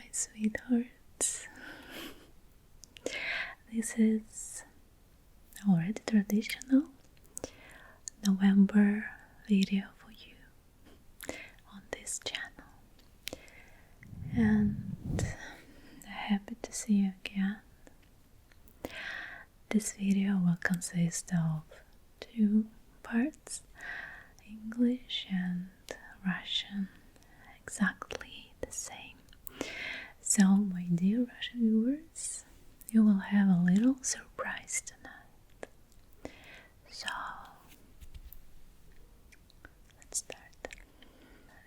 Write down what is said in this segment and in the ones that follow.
my sweethearts. This is already traditional November video for you on this channel, and happy to see you again. This video will consist of 2 parts, English and Russian, exactly the same. So, my dear Russian viewers, you will have a little surprise tonight. So, let's start.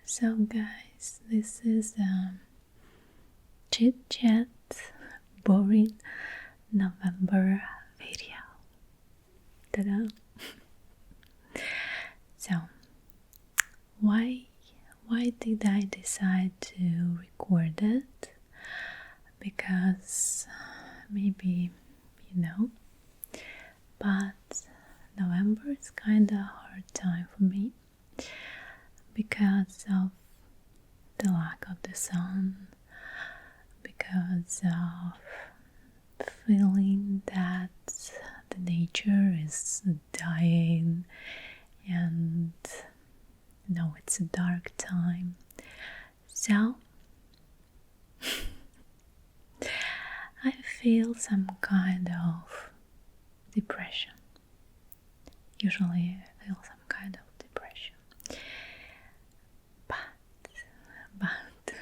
So, guys, this is a chit chat, boring November video. Ta-da! So, why did I decide to record it? Because maybe you know, but November is kinda hard time for me because of the lack of the sun, because of feeling that the nature is dying, and it's a dark time. So I feel some kind of depression. Usually I feel some kind of depression. But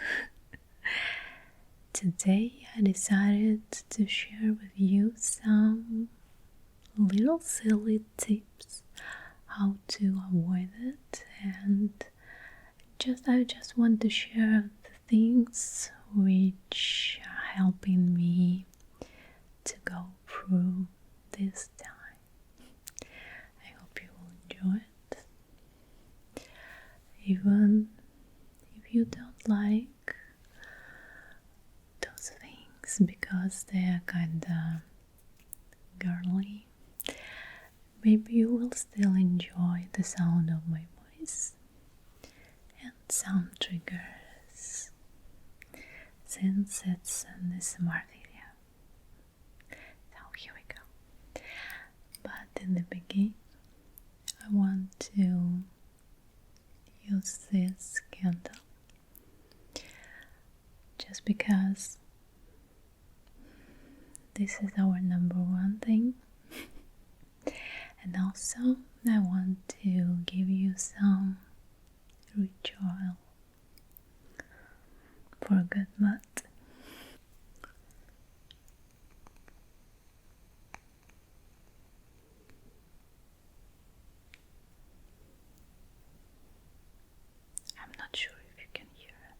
today I decided to share with you some little silly tips how to avoid it, and I just want to share the things which are helping me to go through this time. I hope you will enjoy it, even if you don't like those things because they are kinda girly. Maybe you will still enjoy the sound of my voice and some triggers, since it's an ASMR video. So here we go. But in the beginning, I want to use this candle just because this is our number one thing. And also, I want to give you some ritual for a good mood. I'm not sure if you can hear it,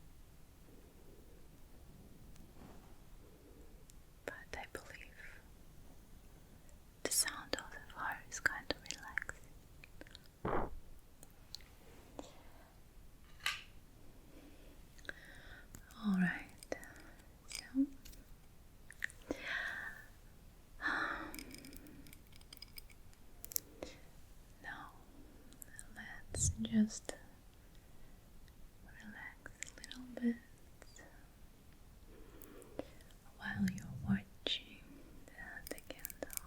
but I believe the sound of the fire is kind of relaxing. Alright, so now let's just relax a little bit while you're watching the candle.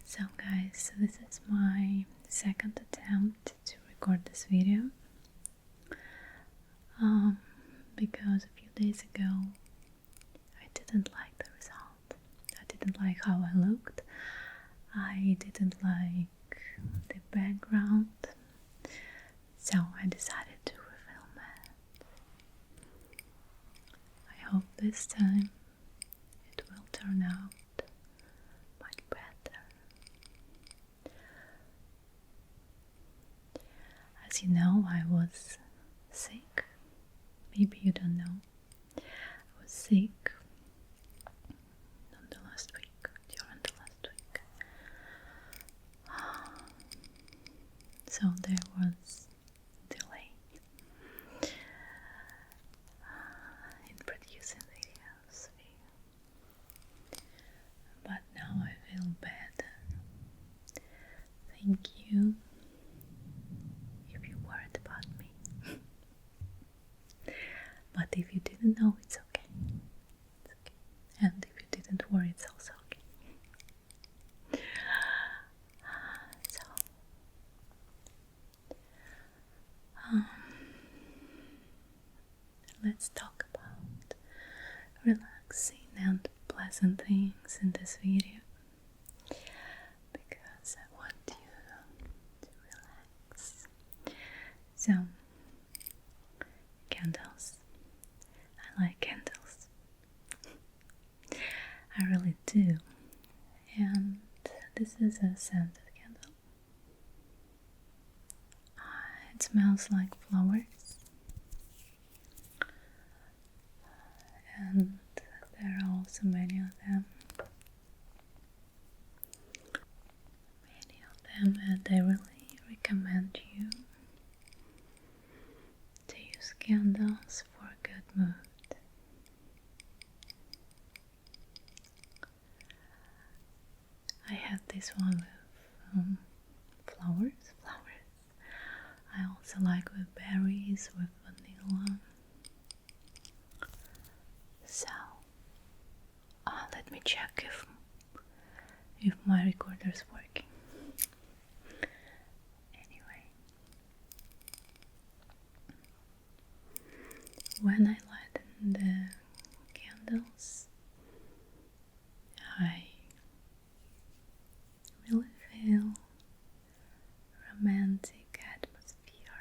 So guys, this is my second attempt to record this video, because a few days ago I didn't like the result. I didn't like how I looked. I didn't like the background, so I decided to refilm it. I hope this time it will turn out much better. As you know, I was sick. Maybe you don't know. I was sick during the last week. So there was delay in producing videos, but now I feel better. Thank you if you worried about me. relaxing and pleasant things in this video because I want you to relax. So, candles. I like candles. I really do. And this is a scented candle. It smells like flowers. And there are also many of them. And I really recommend you to use candles for a good mood. I have this one with flowers. I also like with berries, with vanilla. So, let me check if my recorder is working. Anyway, when I light the candles, I really feel romantic atmosphere,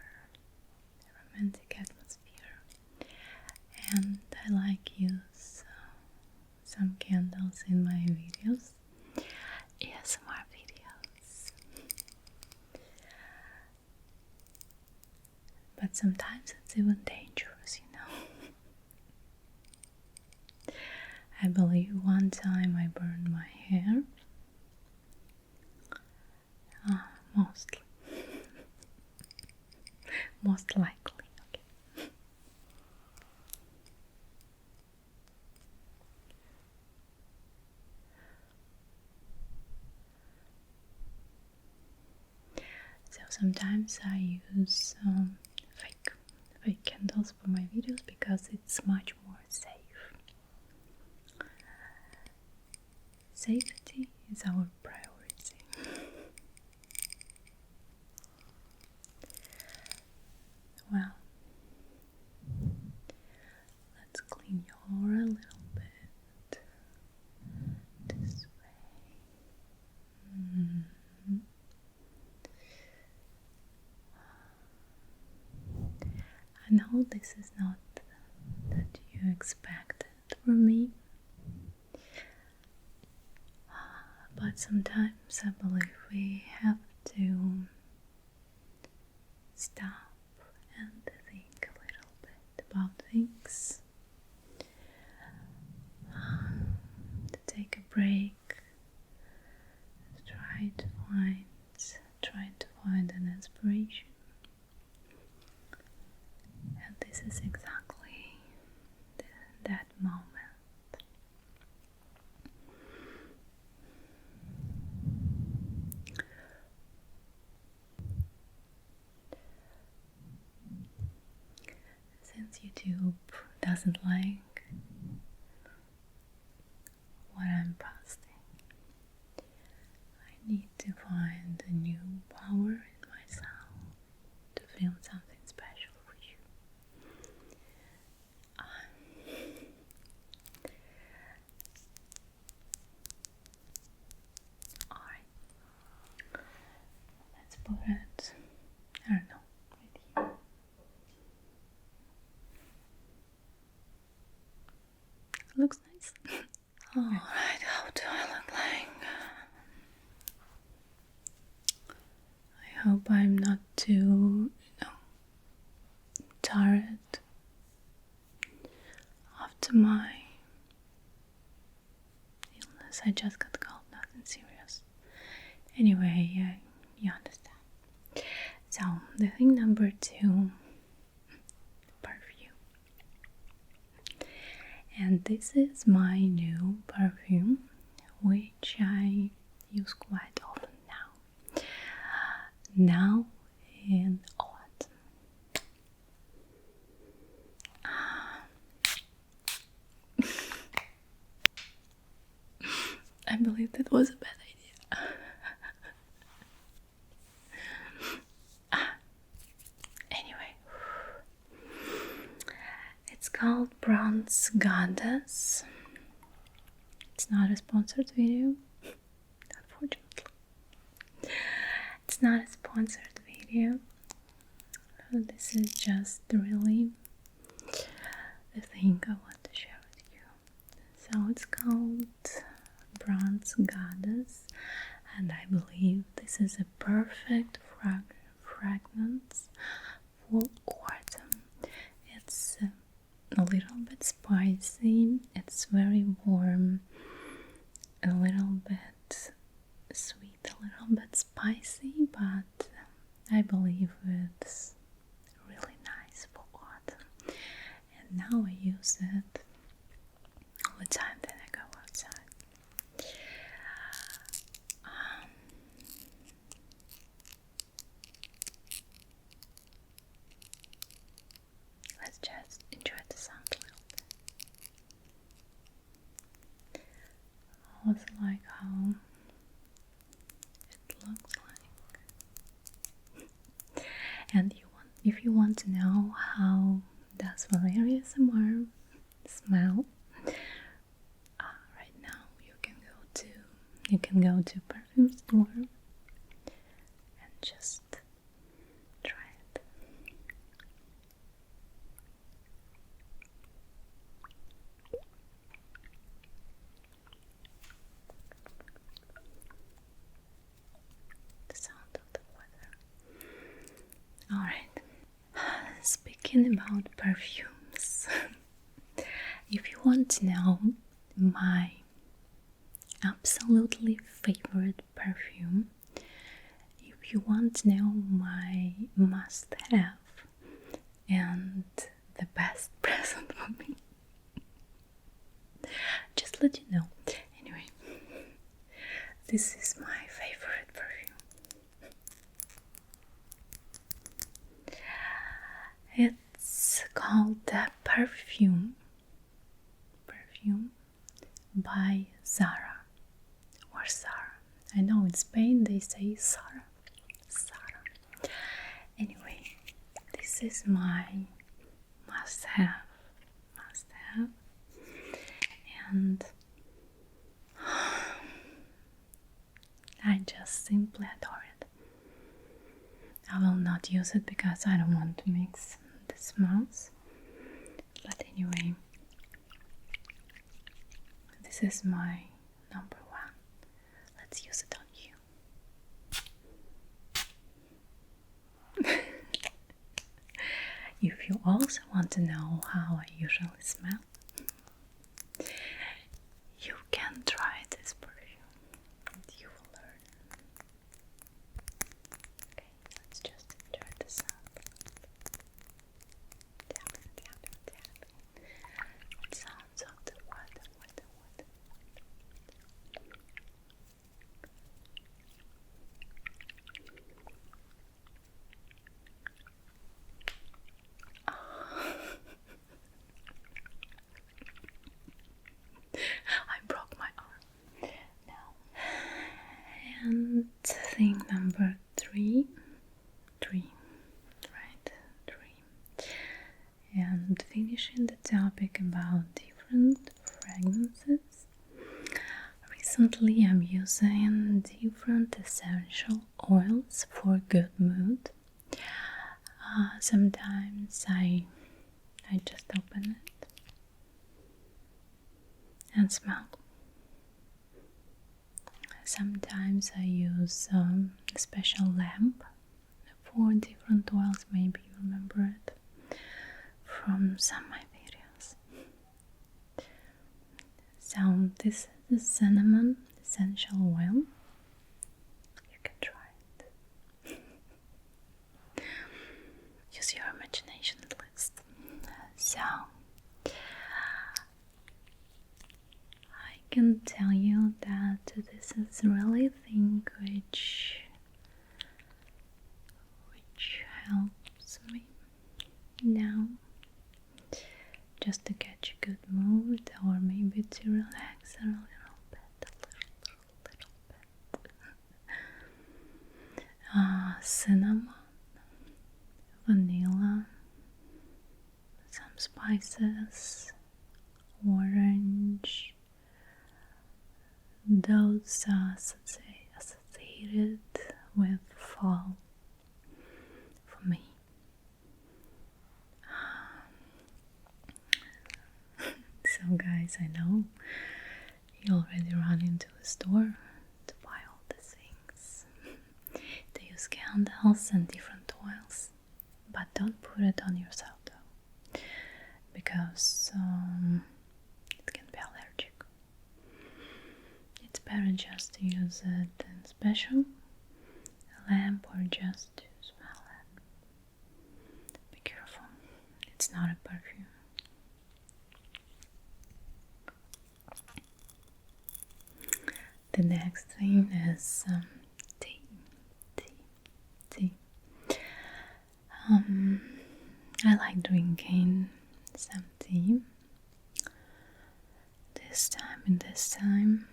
and I like use some candles in my videos, ASMR videos, but sometimes it's even dangerous, I believe one time I burned my hair. Mostly. Most likely, okay. So sometimes I use fake candles for my videos because it's much more safe. Safety is our priority. Well, let's clean your aura a little bit this way. I know this is not that you expected from me, but sometimes I believe we have to stop and think a little bit about things, to take a break, try to find an inspiration, and this is exactly that moment. Since YouTube doesn't like what I'm posting, I need to find a new power in myself to film something special for you. Alright, let's put it, I don't know, right here. Looks nice. Alright, how do I look like? I hope I'm not too, tired after my illness. I just got cold, nothing serious. Anyway, you understand. So, the thing number 2, perfume. And this is my new perfume, which I use quite often now. Now in autumn. I believe that was a bad idea. Anyway, it's called Bronze Goddess, It's not a sponsored video, unfortunately. It's not a sponsored video. This is just really the thing I want to share with you. So it's called Bronze Goddess, and I believe this is a perfect fragrance for autumn. It's a little bit spicy, it's very warm, a little bit sweet, a little bit spicy, but I believe it's really nice for autumn. And now I use it all the time that I go outside. Let's just enjoy the sound a little bit. I also like how it looks like. And if you want to know how does Valeria ASMR smell, right now you can go to perfume store and just try it. The sound of the water. Alright, speaking about perfumes, if you want to know my absolutely favorite perfume, if you want to know my must-have and the best present for me, just let you know. Anyway, this is my favorite perfume. It's called Perfume by Zara or Zara. I know in Spain they say Zara. Anyway, this is my must-have, and I just simply adore it. I will not use it because I don't want to mix the smells, but anyway, this is my number one. Let's use it on you. If you also want to know how I usually smell, you can try this perfume and you will learn. Okay, let's just enjoy the sound. Tapping. It sounds of the water. I broke my arm now. And thing number three, right? Three. And finishing the topic about different fragrances. Recently I'm using different essential oils for good mood. Sometimes I just open it and smell. Sometimes I use a special lamp for different oils. Maybe you remember it from some of my videos. So this is the cinnamon essential oil. You can try it. Use your imagination at least. So I can tell you that this is really a thing which helps me now just to catch a good mood, or maybe to relax a little bit. Cinnamon, vanilla, some spices, orange, those associated with fall for me. So guys, I know you already run into a store to buy all the things. They use candles and different oils, but don't put it on yourself though, because it can be allergic. It's better just to use it in special lamp or just to smell it. Be careful, it's not a perfume. The next thing is tea. I like drinking some tea. This time,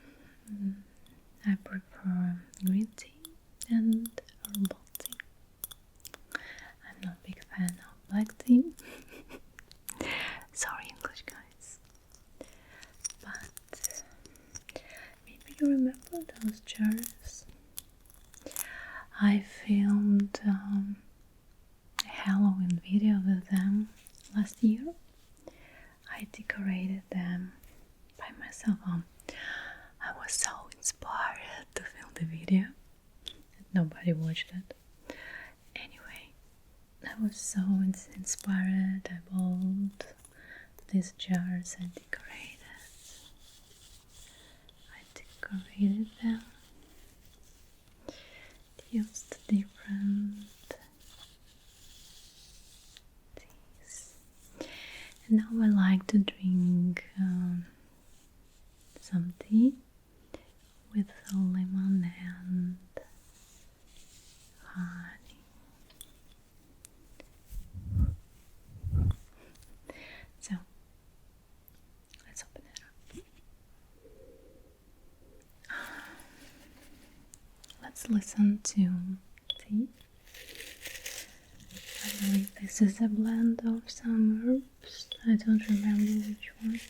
I prefer green tea and herbal tea. I'm not a big fan of black tea. Sorry, English guys. But maybe you remember those jars? I filmed a Halloween video with them last year. I decorated them by myself. I was so inspired to film the video. Nobody watched it. Anyway, I was so inspired. I bought these jars and decorated them. Used different teas. And now I like to drink some tea with lemon and honey. So let's open it up. Let's listen to tea. I believe this is a blend of some herbs. I don't remember which one.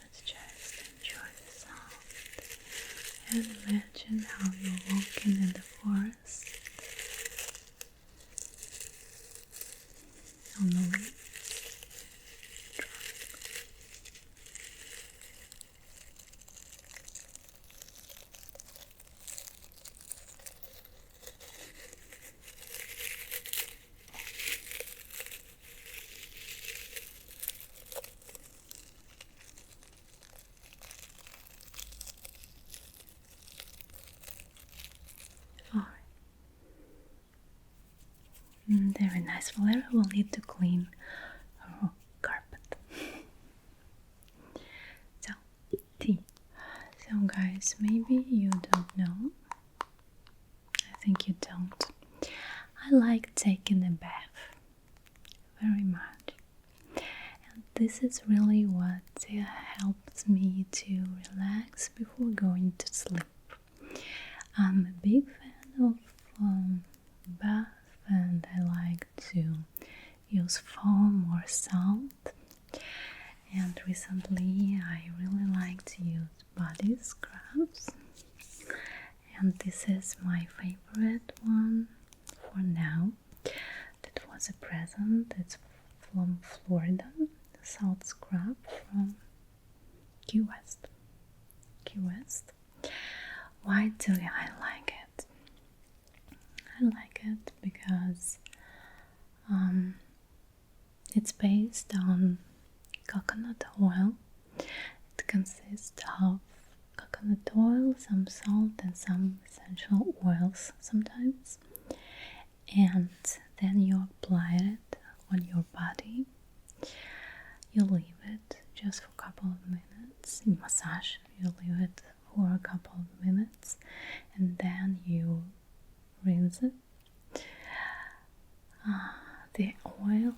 Let's just enjoy the sound and imagine how you're walking in the forest on the leaves. Very nice. Valeria will need to clean her carpet. So, tea. So guys, maybe you don't know. I think you don't. I like taking a bath very much. And this is really what helps me to relax before going to sleep. I'm a big fan of bath, and I like to use foam or salt. And recently I really like to use body scrubs, and this is my favorite one for now. That was a present. It's from Florida, salt scrub from Key West. Why do I like it? I like it because it's based on coconut oil. It consists of coconut oil, some salt, and some essential oils sometimes. And then you apply it on your body. You leave it just for a couple of minutes. In massage, you leave it for a couple of minutes, and then you rinse it. The oil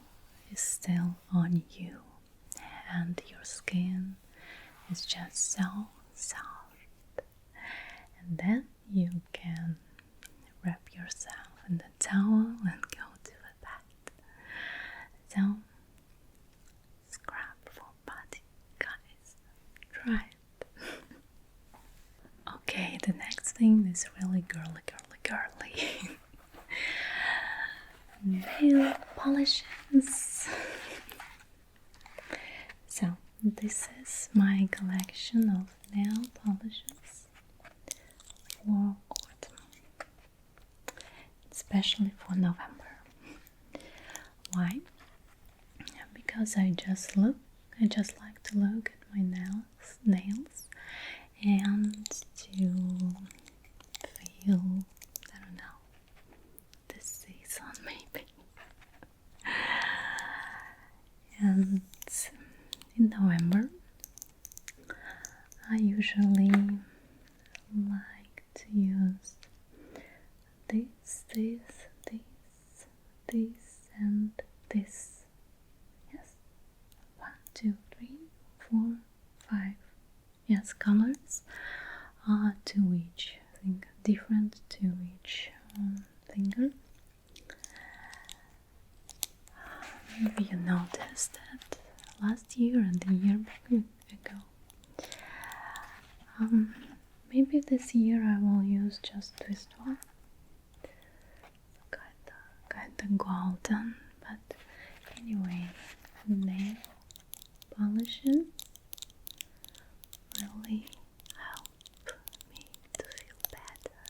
is still on you, and your skin is just so soft. And then you can wrap yourself in the towel and go to the bath. So, scrub for body, guys. is really girly, nail polishes. So this is my collection of nail polishes for autumn, especially for November. Why? Because I just like to look at my nails and to feel, I don't know, the season maybe. And in November I usually like to use this, and this. Yes, 1, 2, 3, 4, 5. Yes, colors to each finger, different to each finger. Maybe you noticed that last year and the year ago. Maybe this year I will use just this one. Kinda golden, but anyway, nail polishes really help me to feel better.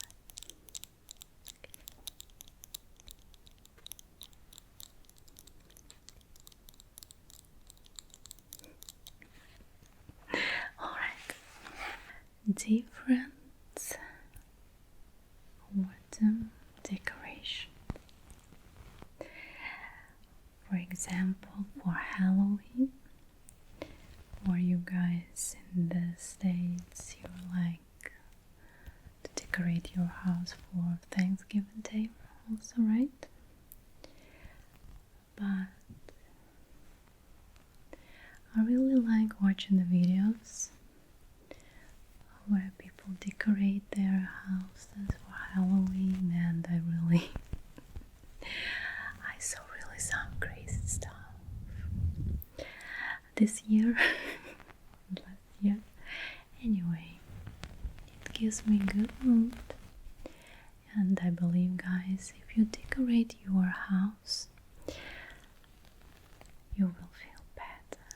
Alright, different autumn decoration. For example, for Halloween, or you guys in the States, you like to decorate your house for Thanksgiving Day also, right? But I really like watching the videos where people decorate their houses for Halloween, and I saw really some crazy stuff this year, last year. Anyway, it gives me good mood, and I believe, guys, if you decorate your house, you will feel better.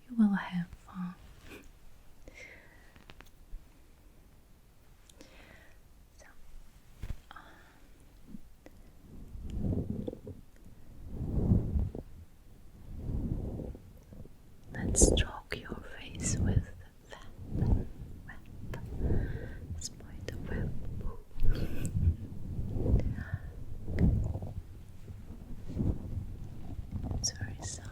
You will have fun. Let's stroke your face with the web. Spider web. It's very soft.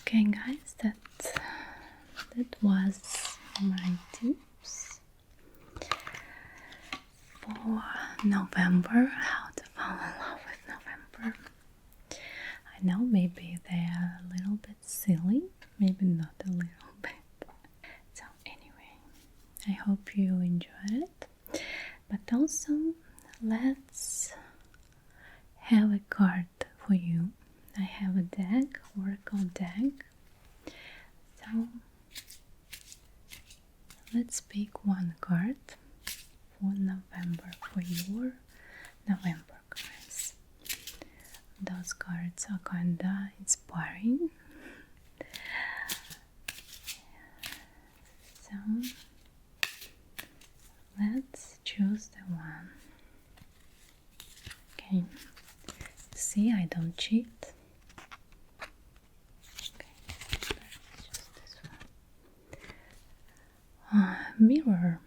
Okay, guys, that was my tips for November. How to fall in love with November. I know maybe they are a little bit silly, maybe not a little bit. So anyway, I hope you enjoyed it. But also, let's have a card for you. I have a deck, oracle deck. So let's pick one card for November, for your November cards. Those cards are kinda inspiring. So let's choose the one. Okay, see, I don't cheat. Okay, let's choose this one. Mirror.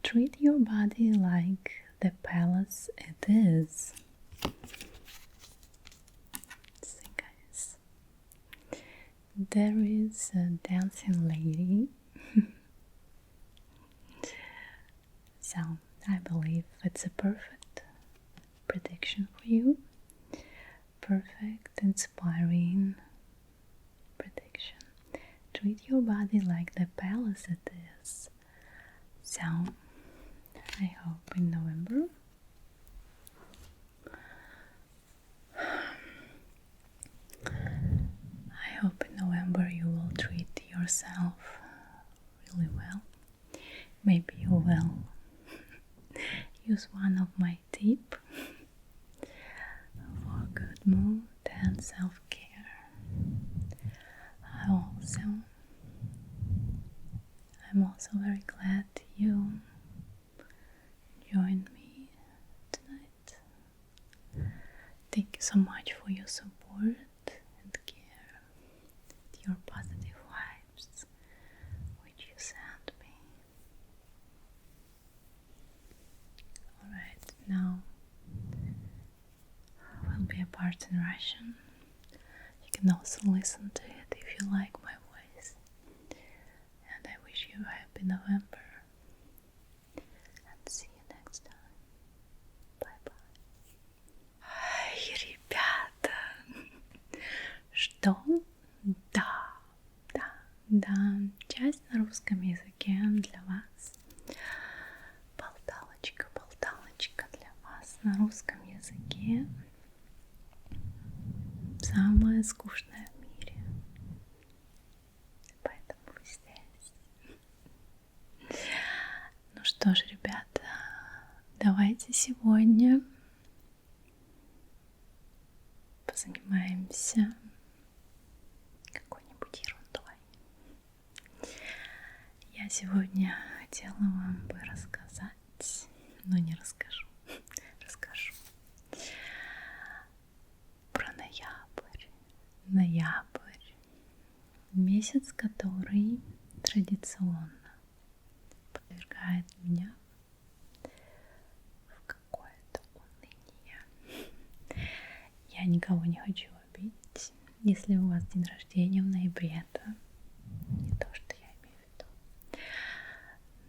Treat your body like the palace it is. See, guys, there is a dancing lady. So I believe it's a perfect prediction for you. Perfect, inspiring prediction. Treat your body like the palace it is. So I hope in November you will treat yourself really well. Maybe you will use one of my tips for good mood and self-care. I'm also very glad you joined me tonight. Thank you so much for your support and care, your positive vibes which you sent me. Alright, now will be a part in Russian. You can also listen to it if you like my voice. And I wish you a happy November. And see you next time. Bye bye. Ай, ребята, что? Да, часть на русском языке для вас. Болталочка для вас на русском языке. Самое скучное в мире. Поэтому вы здесь. Ну что ж, ребята, давайте сегодня позанимаемся какой-нибудь ерундой. Я сегодня хотела вам бы рассказать, но не расскажу. Расскажу про ноябрь. Ноябрь. Месяц, который традиционно подвергает меня в какое-то уныние. Я никого не хочу обидеть. Если у вас день рождения в ноябре, это не то, что я имею в виду.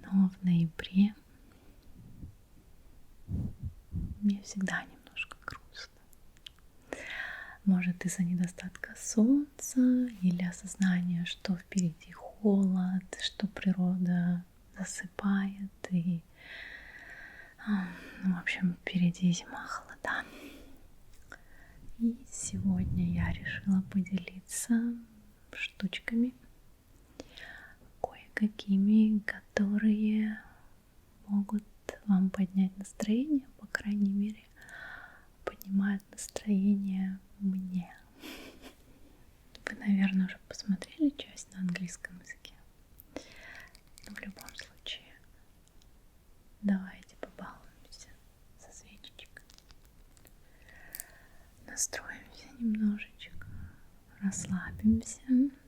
Но в ноябре мне всегда немножко грустно. Может, из-за недостатка солнца или осознания, что впереди холод, что природа засыпает и, в общем, впереди зима, холода. И сегодня я решила поделиться штучками, кое-какими, которые могут вам поднять настроение, по крайней мере, поднимают настроение мне. Вы, наверное, уже посмотрели часть на английском языке. Но в любом случае, давайте побалуемся со свечечкой. Настроимся немножечко, расслабимся,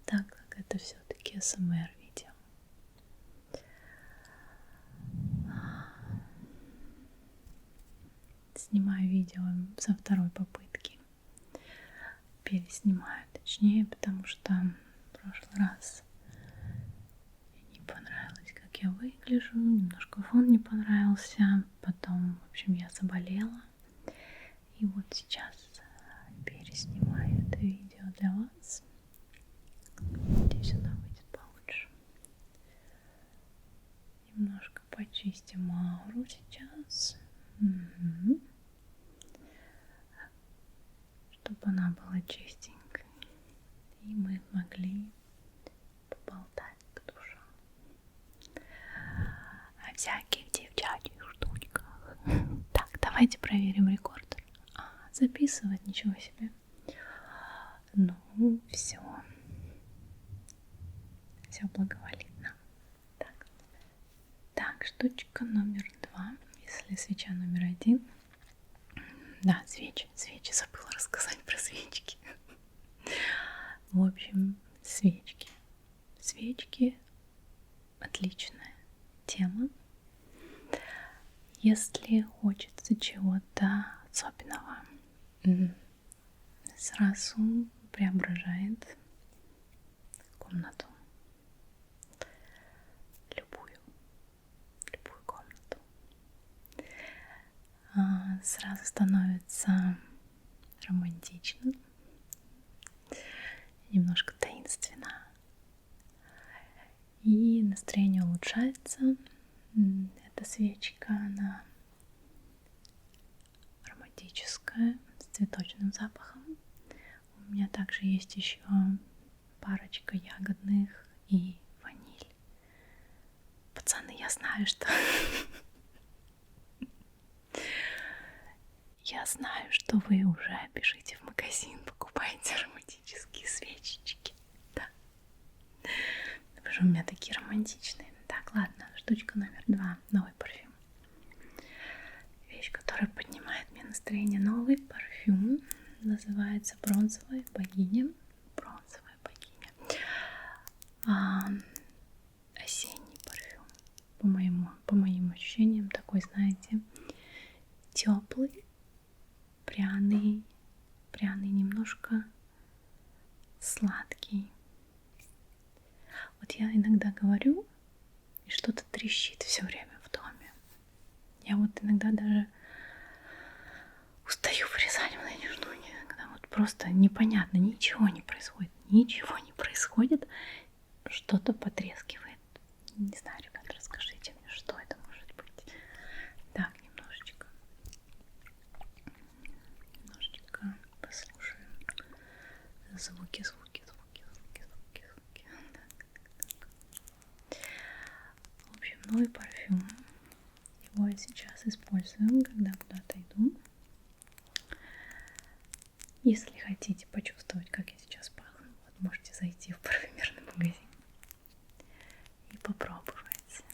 так как это все-таки АСМР видео. Снимаю видео со второй попытки. Переснимаю, точнее, потому что в прошлый раз мне не понравилось, как я выгляжу, немножко фон не понравился, потом, в общем, я заболела. И вот сейчас переснимаю это видео для вас. Надеюсь, оно выйдет получше. Немножко почистим ауру сейчас. Чтобы она была чистенькой. И мы могли поболтать по душам. О всяких девчачьих штучках. Так, давайте проверим рекордер. Записывать, ничего себе. Ну, все благоволит нам. Так, штучка номер 2. Если свеча номер 1. Да, свечи, забыла рассказать про свечки. В общем, свечки. Свечки — отличная тема. Если хочется чего-то особенного, сразу преображает комнату. Любую комнату. Сразу становится романтично, немножко таинственно. И настроение улучшается. Эта свечка, она ароматическая, с цветочным запахом. У меня также есть еще парочка ягодных и ваниль. Пацаны, я знаю, что я знаю, что вы уже бежите в магазин, покупаете ароматические свечечки. Да. Вы же у меня такие романтичные. Так, ладно, штучка номер 2. Новый парфюм. Вещь, которая поднимает мне настроение. Новый парфюм называется «Бронзовая богиня». Бронзовая богиня. Осенний парфюм. По моим ощущениям, такой, знаете, теплый, пряный, немножко сладкий. Вот я иногда говорю, и что-то трещит все время в доме. Я вот иногда даже устаю вырезать вот эти штуки, когда вот просто непонятно, ничего не происходит, что-то потрескивает. Не знаю, ребят, расскажите мне, что это может быть. Так, немножечко послушаем звуки. Так. В общем, новый парфюм. Его я сейчас использую, когда куда-то иду. Если хотите почувствовать, как я сейчас пахну, вот можете зайти в парфюмерный магазин и попробовать.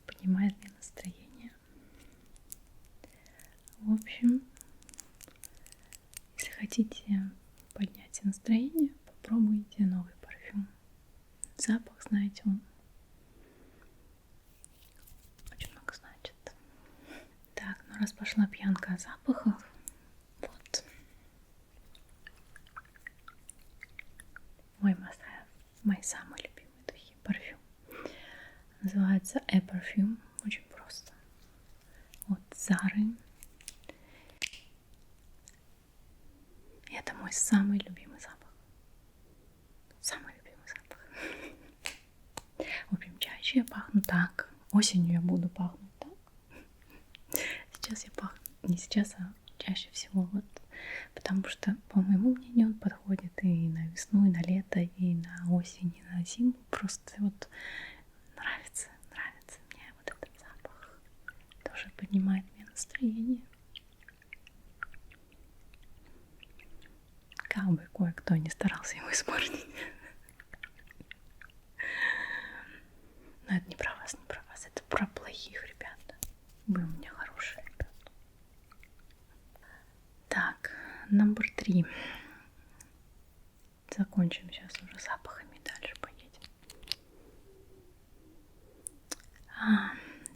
Поднимает мне настроение. В общем, если хотите поднять настроение, попробуйте новый парфюм. Запах, знаете, он очень много значит. Так, ну раз пошла пьянка о запахах, вот мой must have, мои самые любимые духи, парфюм. Называется E-Parfum, очень просто. От Зары. Это мой самый любимый запах. Самый любимый запах. В общем, чаще я пахну так. Осенью я буду пахнуть так. Сейчас я пахну, не сейчас, а чаще всего вот. Потому что, по моему мнению, он подходит и на весну, и на лето, и на осень, и на зиму. Просто вот нравится мне вот этот запах. Тоже поднимает мне настроение. Как бы кое-кто не старался его испортить. Но это не про вас, это про плохих ребят. Вы у меня хорошие ребята. Так, номер 3. Закончим сейчас уже запахами, дальше поедем.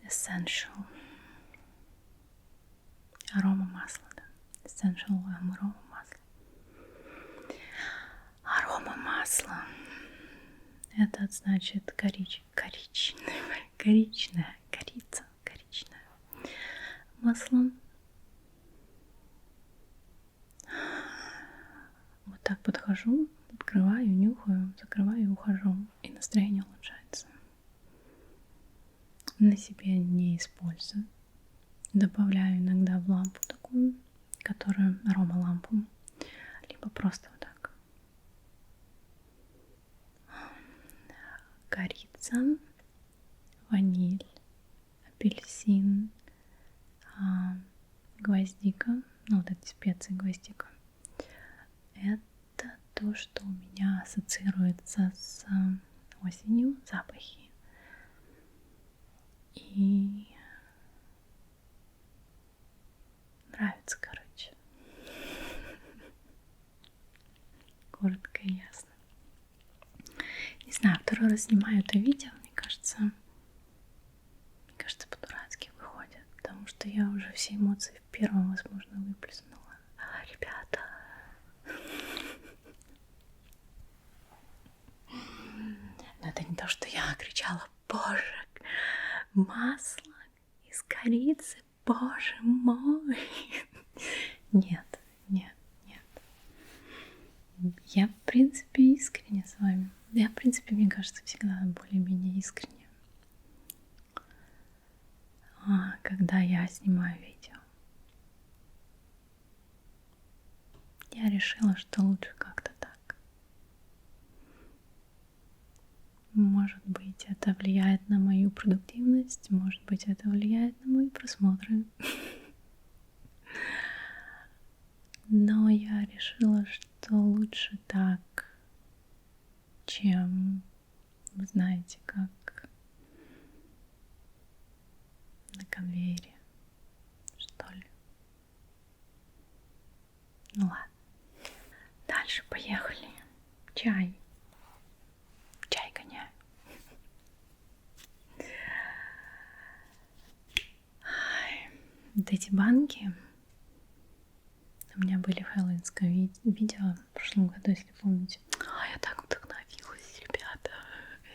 Essential. Арома масла, да. Essential арома масла. Арома масла. Это значит коричная корица, коричная масло. Вот так подхожу, открываю, нюхаю, закрываю и ухожу, и настроение улучшается. На себе не использую. Добавляю иногда в лампу такую, которая аромалампу, либо просто вот так. Корица, ваниль, апельсин, гвоздика, ну вот эти специи гвоздика. Это то, что у меня ассоциируется с осенью, запахи. И нравится, короче. Коротко и ясно. Не знаю, второй раз снимаю это видео, мне кажется, по-дурацки выходит, потому что я уже все эмоции в первом, возможно, выплеснула. Ребята. Но это не то, что я кричала: боже, масло из корицы, боже мой. Нет. Я, в принципе, искренне с вами. Я, в принципе, мне кажется, всегда более-менее искренне. Когда я снимаю видео, я решила, что лучше как-то так. Может быть, это влияет на мою продуктивность, может быть, это влияет на мои просмотры. Но я решила, что лучше так, чем, вы знаете, как на конвейере, что ли. Ну ладно. Дальше поехали. Чай. Чай гоняю. Вот эти банки у меня были в хэллоуинском видео в прошлом году, если помните. Я так вдохновилась, ребята.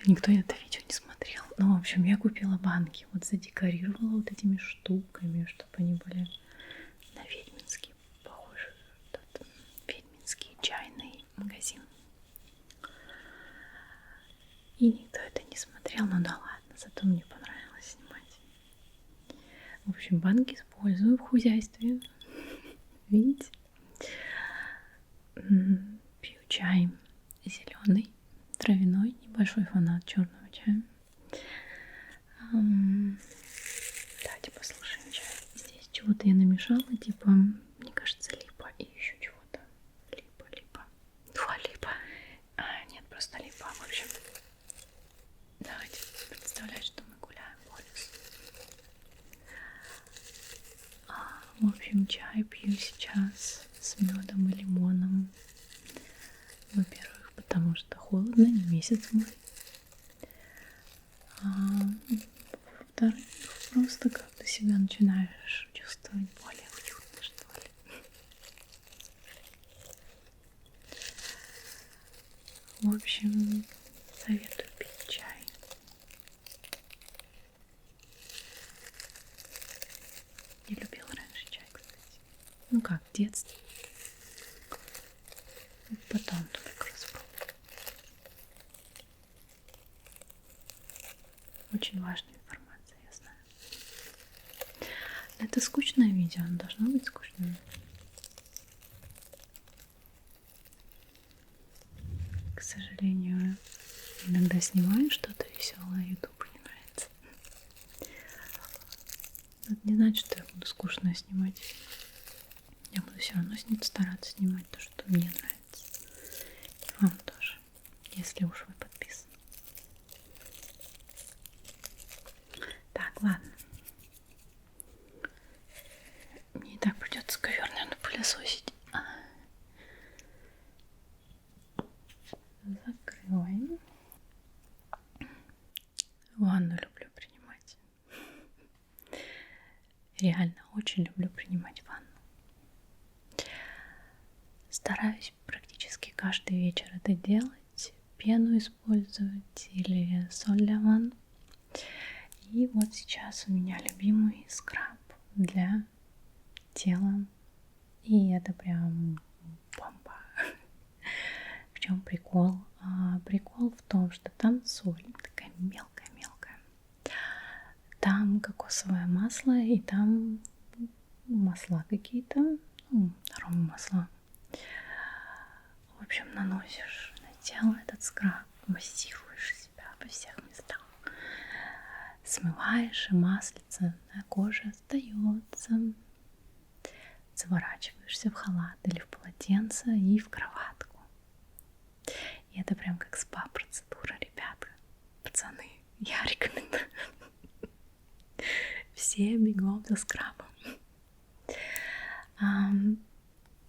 Никто это видео не смотрел. Ну, в общем, я купила банки, вот задекорировала вот этими штуками, чтобы они были на ведьминский похожи. Этот ведьминский чайный магазин. И никто это не смотрел, ну да ладно, зато мне понравилось снимать. В общем, банки использую в хозяйстве. Видите? Пью чай зеленый, травяной, небольшой фанат черного чая. Давайте послушаем чай. Здесь чего-то я намешала, типа, мне кажется, липа и еще чего-то. Липа. Два липа. Нет, просто липа. В общем, давайте представлять, что мы гуляем по лесу. В общем, чай пью сейчас с медом и лимоном. Во-первых, потому что холодно, не месяц мой. Во-вторых, просто как-то себя начинаешь чувствовать более уютно, что ли. В общем, советую пить чай. Не любила раньше чай, кстати. Ну как, в детстве. Потом только распробовала. Очень важная информация, я знаю. Это скучное видео, оно должно быть скучным. К сожалению, иногда снимаю что-то веселое, YouTube не нравится. Это не значит, что я буду скучно снимать. Я буду все равно стараться снимать то, что мне нравится. И вам тоже, если уж вы подписаны. Так, ладно. Мне и так придется ковер, наверное, пылесосить. Закрываем. Ванну люблю принимать. Реально очень люблю принимать ванну. Стараюсь практически каждый вечер это делать. Пену использовать или соль для ванн. И вот сейчас у меня любимый скраб для тела. И это прям бомба. В чем прикол? Прикол в том, что там соль такая мелкая-мелкая. Там кокосовое масло и там масла какие-то, аромамасла. В общем, наносишь на тело этот скраб, массируешь себя во всех местах. Смываешь, и маслица на коже остается. Заворачиваешься в халат или в полотенце и в кроватку. И это прям как спа-процедура, ребята. Пацаны, я рекомендую. Все бегом за скрабом.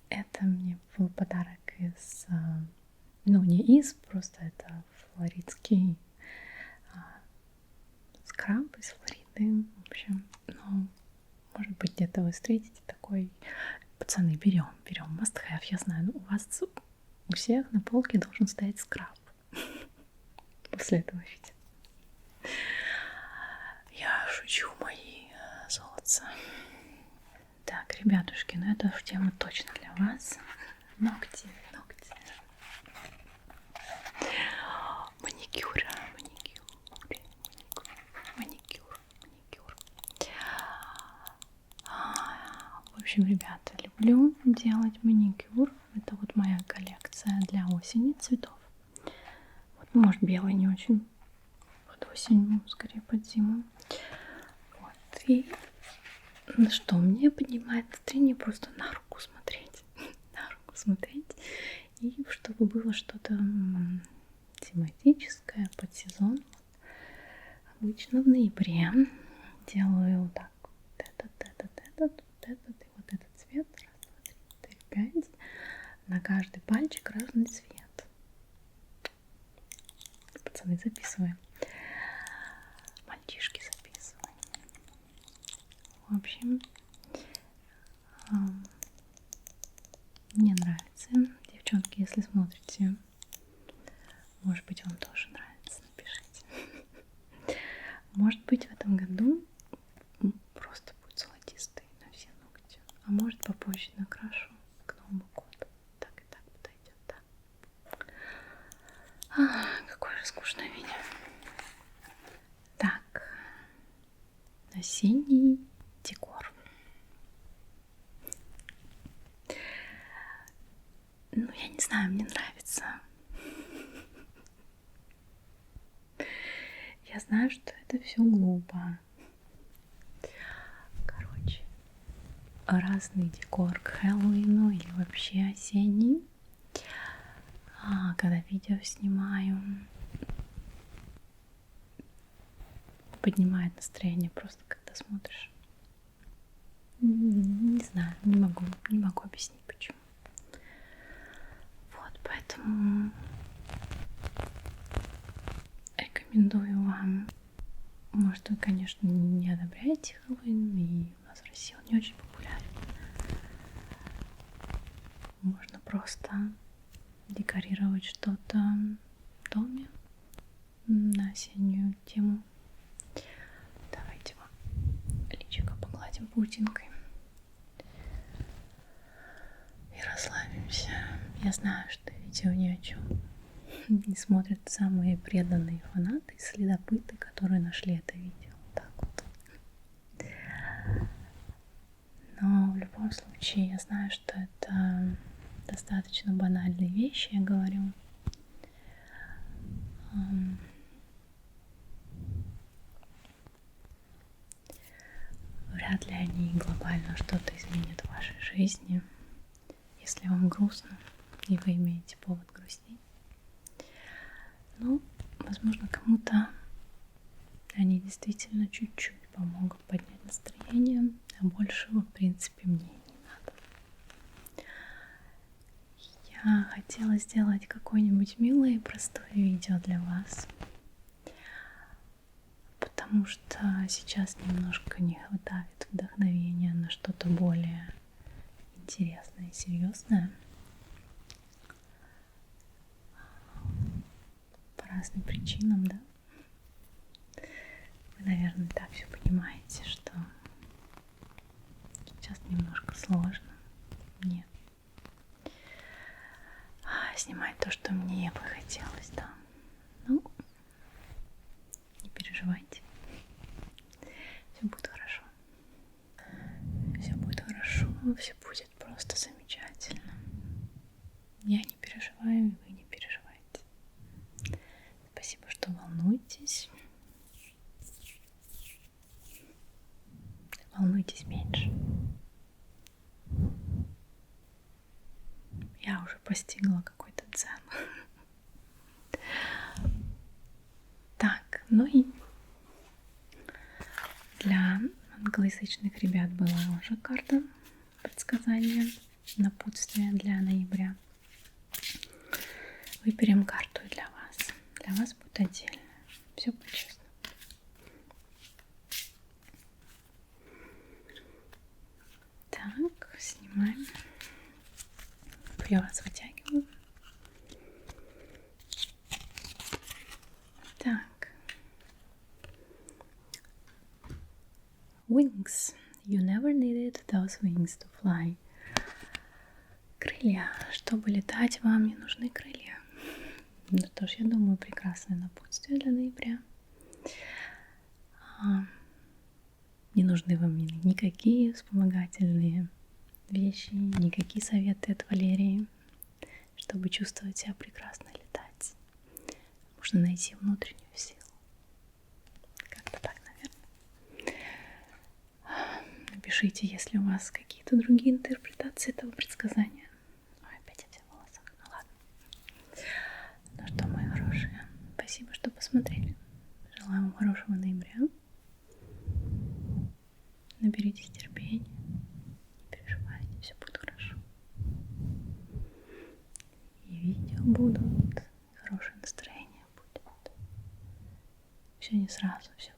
Это мне был подарок из... Ну, не из, просто это флоридский скраб из Флориды. В общем, ну, может быть, где-то вы встретите такой. Пацаны, берем, must have, я знаю. Ну, у вас у всех на полке должен стоять скраб. После этого видео. Я шучу, мои золотца. Так, ребятушки, ну это уж тема точно для вас. Ногти. делать маникюр. Это вот моя коллекция для осени цветов. Вот, может, белый не очень под осень, скорее под зиму. Вот. И что мне поднимает настроение просто на руку смотреть. На руку смотреть. И чтобы было что-то тематическое под сезон. Обычно в ноябре делаю вот так. Вот этот и вот этот цвет. Раз, два, три, четыре, пять. На каждый пальчик разный цвет. Пацаны, записываем. Мальчишки, записываем. В общем, мне нравится. Девчонки, если смотрите, может быть, вам тоже нравится, напишите. Может быть, в этом году просто будет золотистый на все ногти. А может, попозже накрашу к Новому году. Так и так подойдет, да. Какое же скучное видео. Так. Осенний декор. Ну, я не знаю, мне нравится. Я знаю, что это все глупо. Короче, разный декор к Хэллоуину или вообще осенний. Когда видео снимаю, поднимает настроение просто, когда смотришь. Не знаю, не могу объяснить почему. Вот, поэтому рекомендую вам. Может, вы, конечно, не одобряете Хэллоуин, и у нас в России он не очень популярен. Можно просто декорировать что-то в доме на осеннюю тему. Давайте вам личико погладим паутинкой и расслабимся. Я знаю, что видео ни о чем. И смотрят самые преданные фанаты и следопыты, которые нашли это видео. Так вот. Но в любом случае я знаю, что это достаточно банальные вещи, я говорю. Вряд ли они глобально что-то изменят в вашей жизни. Если вам грустно и вы имеете повод грустить. Ну, возможно, кому-то они действительно чуть-чуть помогут поднять настроение, а большего, в принципе, мне не надо. Я хотела сделать какое-нибудь милое и простое видео для вас, потому что сейчас немножко не хватает вдохновения на что-то более интересное и серьезное. По разным причинам, да? Вы, наверное, так все понимаете, что сейчас немножко сложно мне снимать то, что мне бы хотелось, да. Ну, не переживайте. Все будет хорошо. Все будет хорошо, все будет просто замечательно. Я не переживаю, и вы не переживайте. Спасибо, что волнуетесь. Волнуйтесь меньше. Я уже постигла какой-то дзен. Так, ну и для англоязычных ребят была уже карта предсказания, напутствие для ноября. Выберем карту для вас. Для вас будет отдельно. Все по-честному. Так, снимаем. Я вас вытягиваю. Так. Wings. You never needed those wings to fly. Крылья. Чтобы летать, вам не нужны крылья. Ну что ж, я думаю, прекрасное напутствие для ноября. Не нужны вам никакие вспомогательные вещи, никакие советы от Валерии. Чтобы чувствовать себя прекрасно летать, нужно найти внутреннюю силу. Как-то так, наверное. Напишите, если у вас какие-то другие интерпретации этого предсказания. Ой, опять эти в волосах. Ну ладно. Ну что, мои хорошие, спасибо, что посмотрели. Желаю вам хорошего ноября. Наберитесь терпения. Не переживайте, все будет хорошо. И видео будут, хорошее настроение будет. Все не сразу, все